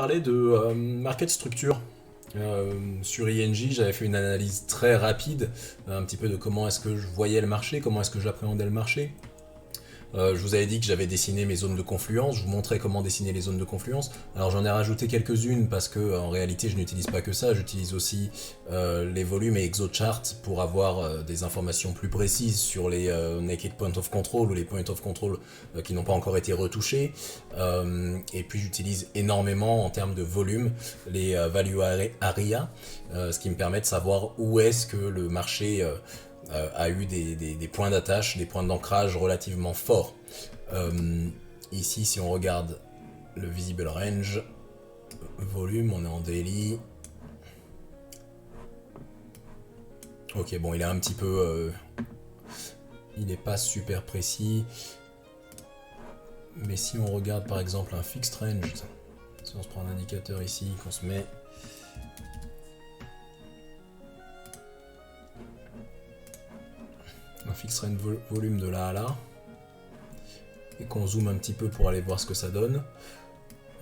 parler de market structure. Sur INJ, j'avais fait une analyse très rapide, un petit peu de comment est-ce que je voyais le marché, comment est-ce que j'appréhendais le marché. Je vous avais dit que j'avais dessiné mes zones de confluence, je vous montrais comment dessiner les zones de confluence. Alors j'en ai rajouté quelques-unes parce que en réalité je n'utilise pas que ça, j'utilise aussi les volumes et ExoChart pour avoir des informations plus précises sur les naked point of control ou les point of control qui n'ont pas encore été retouchés. Et puis j'utilise énormément en termes de volume les value area, ce qui me permet de savoir où est-ce que le marché a eu des points d'attache, des points d'ancrage relativement forts. Ici, si on regarde le visible range, volume, on est en daily. Ok, bon, il est un petit peu... il n'est pas super précis. Mais si on regarde par exemple un fixed range, si on se prend un indicateur ici, qu'on se met... un fixed range volume de là à là, et qu'on zoome un petit peu pour aller voir ce que ça donne.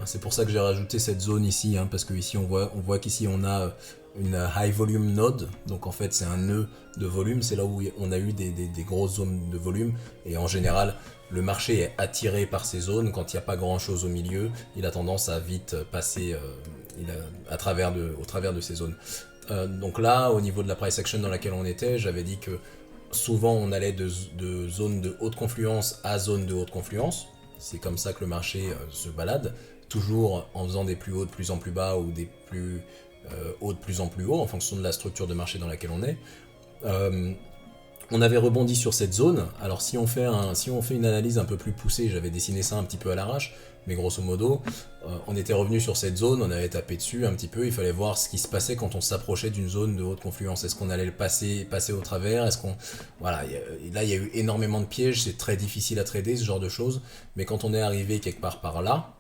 C'est pour ça que j'ai rajouté cette zone ici, parce que ici on voit qu'ici on a une high volume node, donc en fait c'est un nœud de volume, c'est là où on a eu des grosses zones de volume, et en général le marché est attiré par ces zones. Quand il n'y a pas grand chose au milieu, il a tendance à vite passer au travers de ces zones. Donc là, au niveau de la price action dans laquelle on était, j'avais dit que souvent on allait de zone de haute confluence à zone de haute confluence. C'est comme ça que le marché se balade, toujours en faisant des plus hauts de plus en plus bas ou des plus hauts de plus en plus haut en fonction de la structure de marché dans laquelle on est. On avait rebondi sur cette zone. Alors si on fait une analyse un peu plus poussée, j'avais dessiné ça un petit peu à l'arrache, mais grosso modo, on était revenu sur cette zone, on avait tapé dessus un petit peu, il fallait voir ce qui se passait quand on s'approchait d'une zone de haute confluence. Est-ce qu'on allait le passer au travers? Voilà, là il y a eu énormément de pièges, c'est très difficile à trader ce genre de choses, mais quand on est arrivé quelque part par là,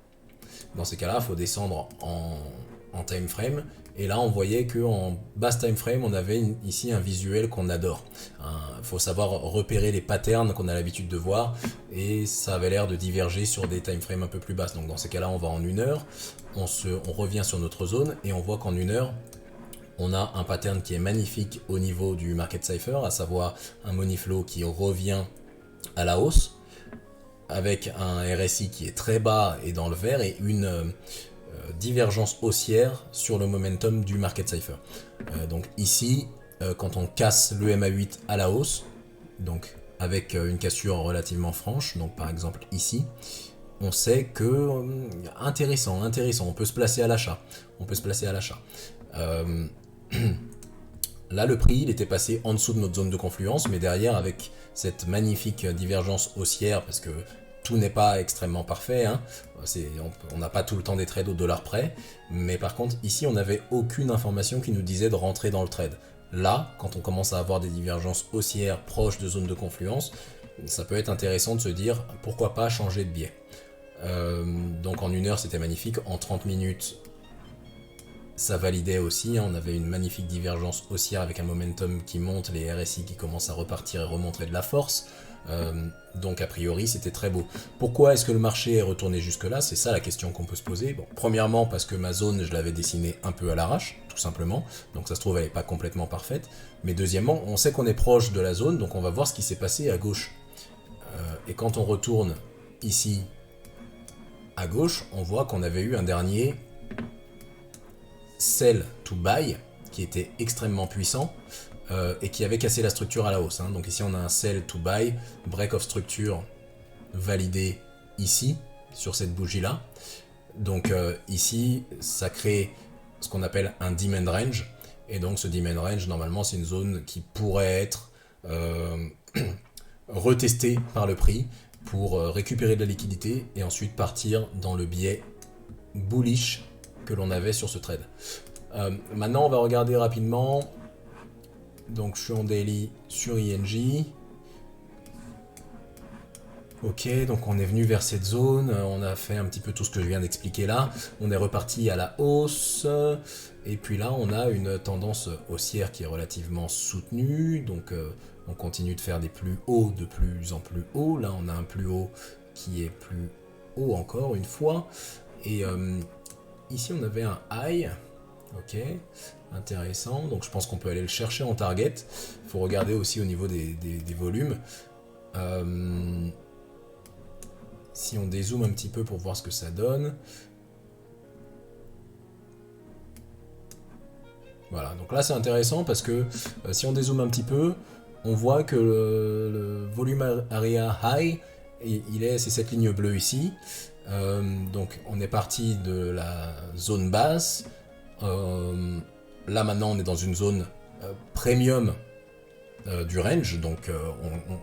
dans ces cas-là, il faut descendre en time frame. Et là, on voyait qu'en basse time frame, on avait ici un visuel qu'on adore. Il faut savoir repérer les patterns qu'on a l'habitude de voir, et ça avait l'air de diverger sur des time frames un peu plus basses. Donc dans ces cas-là, on va en 1 heure, on revient sur notre zone, et on voit qu'en 1 heure, on a un pattern qui est magnifique au niveau du market cipher, à savoir un money flow qui revient à la hausse, avec un RSI qui est très bas et dans le vert, et une divergence haussière sur le momentum du market cipher. Donc ici, quand on casse le MA8 à la hausse, donc avec une cassure relativement franche, donc par exemple ici, on sait que intéressant, on peut se placer à l'achat. Là, le prix, il était passé en dessous de notre zone de confluence, mais derrière, avec cette magnifique divergence haussière, parce que tout n'est pas extrêmement parfait, on n'a pas tout le temps des trades au dollar près, mais par contre, ici, on n'avait aucune information qui nous disait de rentrer dans le trade. Là, quand on commence à avoir des divergences haussières proches de zones de confluence, ça peut être intéressant de se dire, pourquoi pas changer de biais. Donc en 1 heure, c'était magnifique. En 30 minutes, ça validait aussi, on avait une magnifique divergence haussière avec un momentum qui monte, les RSI qui commencent à repartir et remontrer de la force. Donc a priori c'était très beau. Pourquoi est-ce que le marché est retourné jusque là? C'est ça la question qu'on peut se poser. Bon, premièrement parce que ma zone je l'avais dessinée un peu à l'arrache, tout simplement, donc ça se trouve elle n'est pas complètement parfaite, mais deuxièmement on sait qu'on est proche de la zone, donc on va voir ce qui s'est passé à gauche. Et quand on retourne ici à gauche, on voit qu'on avait eu un dernier sell to buy qui était extrêmement puissant et qui avait cassé la structure à la hausse. Donc ici on a un sell to buy, break of structure validé ici sur cette bougie là. Donc ici ça crée ce qu'on appelle un demand range, et donc ce demand range normalement c'est une zone qui pourrait être retestée par le prix pour récupérer de la liquidité et ensuite partir dans le biais bullish que l'on avait sur ce trade. Maintenant on va regarder rapidement. Donc je suis en daily sur INJ. Ok, donc on est venu vers cette zone, on a fait un petit peu tout ce que je viens d'expliquer là, on est reparti à la hausse, et puis là on a une tendance haussière qui est relativement soutenue, donc on continue de faire des plus hauts de plus en plus haut. Là on a un plus haut qui est plus haut encore une fois, et ici on avait un high. Ok, intéressant. Donc je pense qu'on peut aller le chercher en target. Il faut regarder aussi au niveau des volumes. Si on dézoome un petit peu pour voir ce que ça donne. Voilà, donc là c'est intéressant parce que si on dézoome un petit peu, on voit que le volume area high, c'est cette ligne bleue ici. Donc on est parti de la zone basse. Là maintenant on est dans une zone premium du range, donc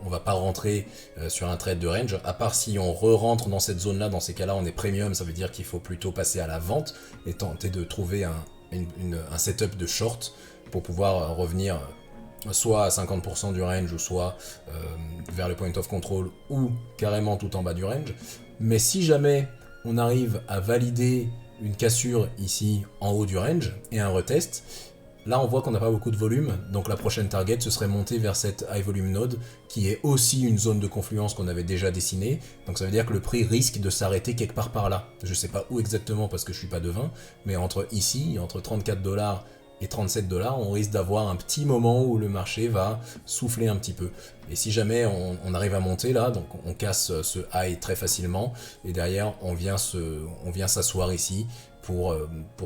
on va pas rentrer sur un trade de range, à part si on re-rentre dans cette zone là. Dans ces cas là on est premium, ça veut dire qu'il faut plutôt passer à la vente et tenter de trouver un setup de short pour pouvoir revenir soit à 50% du range ou soit vers le point of control ou carrément tout en bas du range. Mais si jamais on arrive à valider une cassure ici en haut du range et un retest, là on voit qu'on n'a pas beaucoup de volume, donc la prochaine target ce serait monter vers cette high volume node qui est aussi une zone de confluence qu'on avait déjà dessinée. Donc ça veut dire que le prix risque de s'arrêter quelque part par là. Je sais pas où exactement parce que je suis pas devin, mais entre 34 $ et 37 $, on risque d'avoir un petit moment où le marché va souffler un petit peu. Et si jamais on arrive à monter là, donc on casse ce high très facilement, et derrière on vient s'asseoir ici pour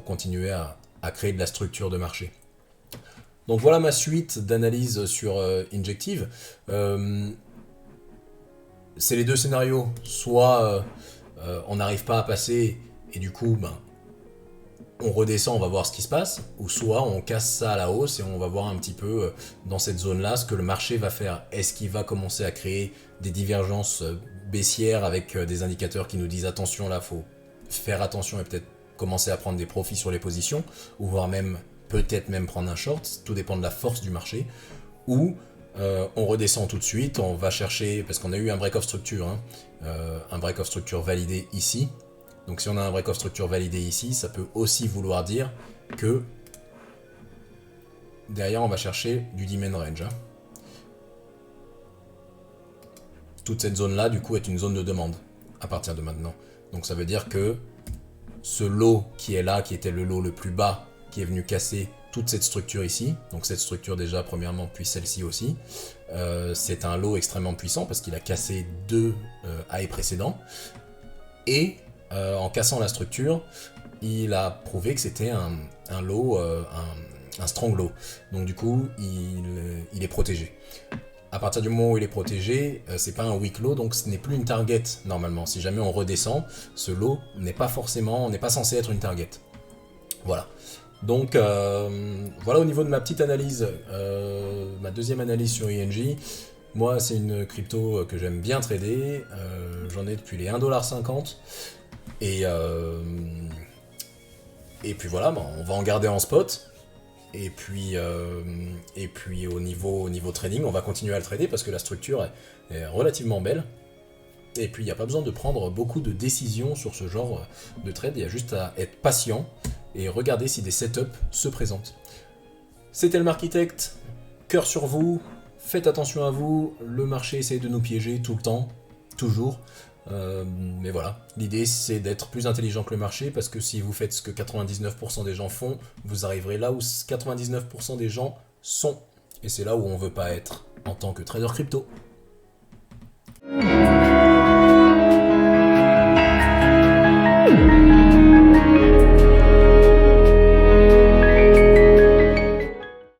continuer à créer de la structure de marché. Donc voilà ma suite d'analyse sur Injective. C'est les deux scénarios. Soit on n'arrive pas à passer et du coup on redescend, on va voir ce qui se passe, ou soit on casse ça à la hausse et on va voir un petit peu dans cette zone-là ce que le marché va faire. Est-ce qu'il va commencer à créer des divergences baissières avec des indicateurs qui nous disent attention là, faut faire attention et peut-être commencer à prendre des profits sur les positions, ou voire même peut-être même prendre un short, tout dépend de la force du marché, ou on redescend tout de suite, on va chercher, parce qu'on a eu un break of structure, un break of structure validé ici. Donc si on a un break of structure validé ici, ça peut aussi vouloir dire que derrière on va chercher du demand range. Toute cette zone là du coup est une zone de demande à partir de maintenant. Donc ça veut dire que ce lot qui est là, qui était le lot le plus bas, qui est venu casser toute cette structure ici, donc cette structure déjà premièrement, puis celle-ci aussi, c'est un lot extrêmement puissant parce qu'il a cassé deux highs précédents, et en cassant la structure, il a prouvé que c'était un lot, un strong low. Donc du coup, il est protégé. À partir du moment où il est protégé, c'est pas un weak low, donc ce n'est plus une target normalement. Si jamais on redescend, ce low n'est pas censé être une target. Voilà. Donc voilà au niveau de ma petite analyse, ma deuxième analyse sur INJ. Moi, c'est une crypto que j'aime bien trader. J'en ai depuis les 1,50 $. Et puis voilà, on va en garder en spot. Et puis au niveau trading, on va continuer à le trader parce que la structure est relativement belle. Et puis il n'y a pas besoin de prendre beaucoup de décisions sur ce genre de trade. Il y a juste à être patient et regarder si des setups se présentent. C'était le Markitect. Cœur sur vous. Faites attention à vous. Le marché essaie de nous piéger tout le temps. Toujours. Mais voilà, l'idée c'est d'être plus intelligent que le marché, parce que si vous faites ce que 99% des gens font, vous arriverez là où 99% des gens sont. Et c'est là où on veut pas être en tant que trader crypto.